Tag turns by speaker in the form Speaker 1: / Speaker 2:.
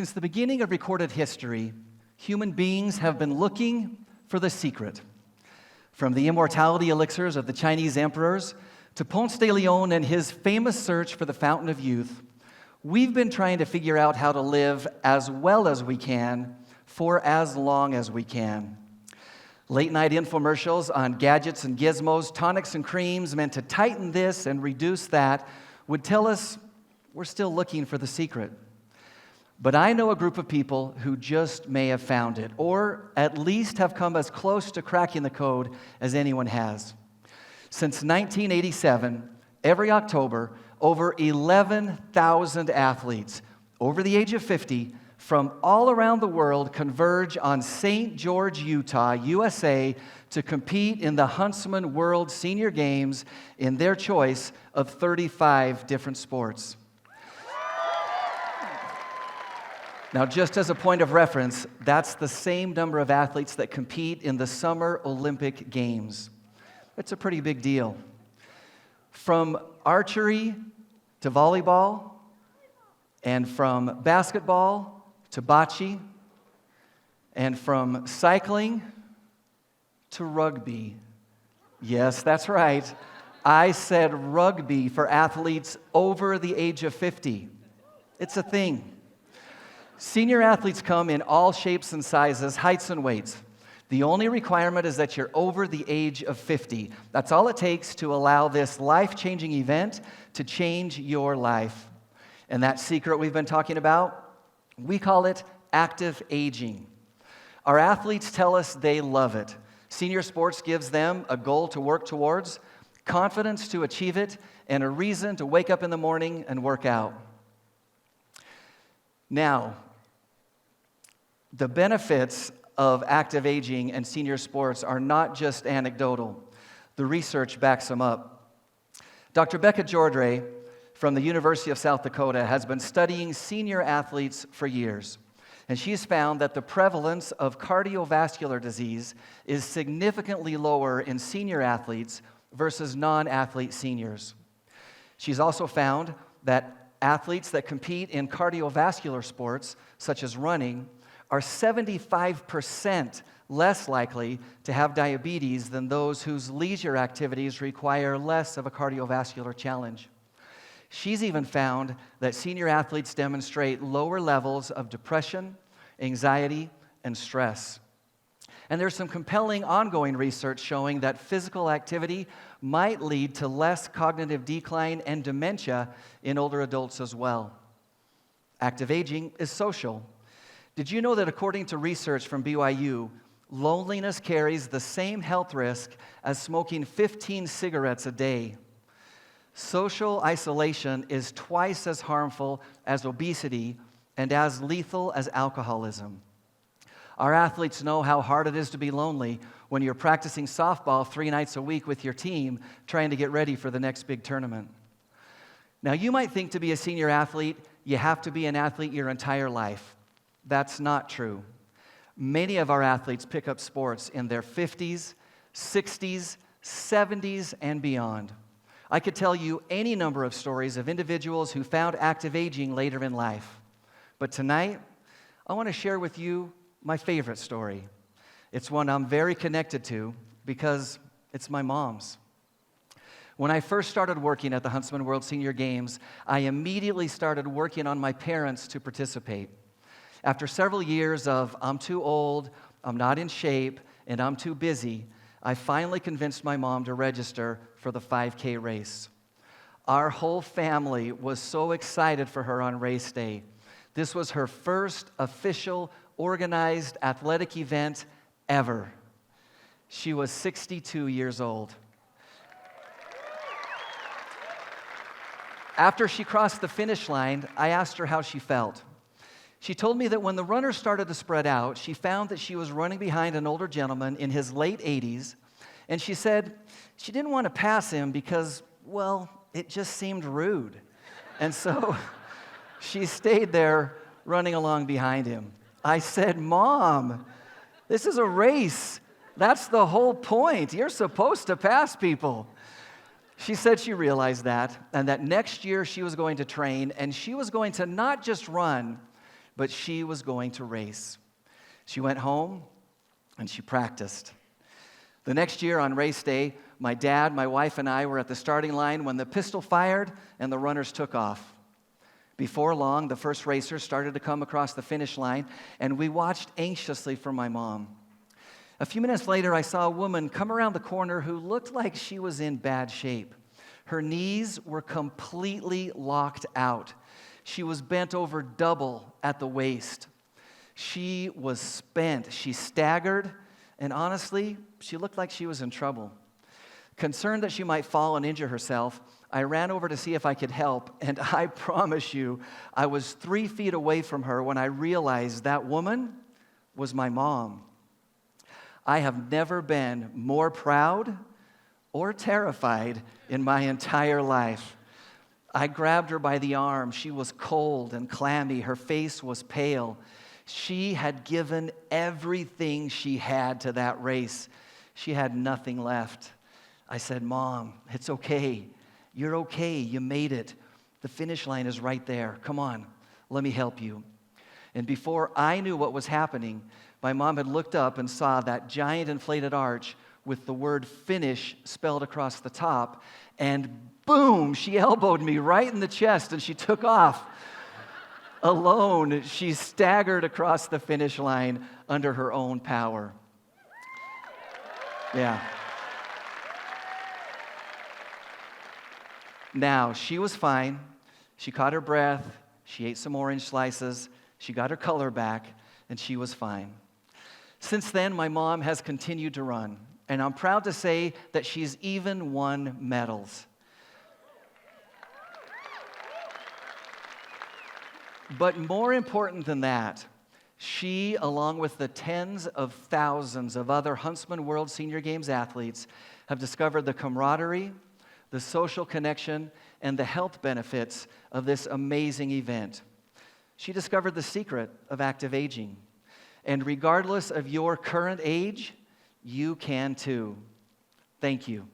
Speaker 1: Since the beginning of recorded history, human beings have been looking for the secret. From the immortality elixirs of the Chinese emperors to Ponce de Leon and his famous search for the fountain of youth, we've been trying to figure out how to live as well as we can for as long as we can. Late-night infomercials on gadgets and gizmos, tonics and creams meant to tighten this and reduce that would tell us we're still looking for the secret. But I know a group of people who just may have found it, or at least have come as close to cracking the code as anyone has. Since 1987, every October, over 11,000 athletes over the age of 50 from all around the world converge on St. George, Utah, USA, to compete in the Huntsman World Senior Games in their choice of 35 different sports. Now, just as a point of reference, that's the same number of athletes that compete in the Summer Olympic Games. It's a pretty big deal. From archery to volleyball, and from basketball to bocce, and from cycling to rugby. Yes, that's right. I said rugby for athletes over the age of 50. It's a thing. Senior athletes come in all shapes and sizes, heights and weights. The only requirement is that you're over the age of 50. That's all it takes to allow this life-changing event to change your life. And that secret we've been talking about, we call it active aging. Our athletes tell us they love it. Senior sports gives them a goal to work towards, confidence to achieve it, and a reason to wake up in the morning and work out. Now, the benefits of active aging and senior sports are not just anecdotal. The research backs them up. Dr. Becca Jordre from the University of South Dakota has been studying senior athletes for years, and she's found that the prevalence of cardiovascular disease is significantly lower in senior athletes versus non-athlete seniors. She's also found that athletes that compete in cardiovascular sports, such as running, are 75% less likely to have diabetes than those whose leisure activities require less of a cardiovascular challenge. She's even found that senior athletes demonstrate lower levels of depression, anxiety, and stress. And there's some compelling ongoing research showing that physical activity might lead to less cognitive decline and dementia in older adults as well. Active aging is social. Did you know that according to research from BYU, loneliness carries the same health risk as smoking 15 cigarettes a day? Social isolation is twice as harmful as obesity and as lethal as alcoholism. Our athletes know how hard it is to be lonely when you're practicing softball 3 nights a week with your team trying to get ready for the next big tournament. Now, you might think to be a senior athlete, you have to be an athlete your entire life. That's not true. Many of our athletes pick up sports in their 50s, 60s, 70s, and beyond. I could tell you any number of stories of individuals who found active aging later in life. But tonight, I want to share with you my favorite story. It's one I'm very connected to because it's my mom's. When I first started working at the Huntsman World Senior Games, I immediately started working on my parents to participate. After several years of, I'm too old, I'm not in shape, and I'm too busy, I finally convinced my mom to register for the 5K race. Our whole family was so excited for her on race day. This was her first official, organized athletic event ever. She was 62 years old. After she crossed the finish line, I asked her how she felt. She told me that when the runners started to spread out, she found that she was running behind an older gentleman in his late 80s, and she said she didn't want to pass him because, well, it just seemed rude. And so she stayed there running along behind him. I said, Mom, this is a race. That's the whole point. You're supposed to pass people. She said she realized that, and that next year she was going to train, and she was going to not just run, but she was going to race. She went home and she practiced. The next year on race day, my dad, my wife, and I were at the starting line when the pistol fired and the runners took off. Before long, the first racers started to come across the finish line, and we watched anxiously for my mom. A few minutes later, I saw a woman come around the corner who looked like she was in bad shape. Her knees were completely locked out. She was bent over double at the waist. She was spent. She staggered, and honestly, she looked like she was in trouble. Concerned that she might fall and injure herself, I ran over to see if I could help, and I promise you, I was 3 feet away from her when I realized that woman was my mom. I have never been more proud or terrified in my entire life. I grabbed her by the arm. She was cold and clammy. Her face was pale. She had given everything she had to that race. She had nothing left. I said, "Mom, it's okay. You're okay. You made it. The finish line is right there. Come on, let me help you." And before I knew what was happening, my mom had looked up and saw that giant inflated arch with the word "finish" spelled across the top, and boom, she elbowed me right in the chest and she took off. Alone, she staggered across the finish line under her own power. Yeah. Now, she was fine. She caught her breath. She ate some orange slices. She got her color back, and she was fine. Since then, my mom has continued to run, and I'm proud to say that she's even won medals. But more important than that, she, along with the tens of thousands of other Huntsman World Senior Games athletes, have discovered the camaraderie, the social connection, and the health benefits of this amazing event. She discovered the secret of active aging. And regardless of your current age, you can too. Thank you.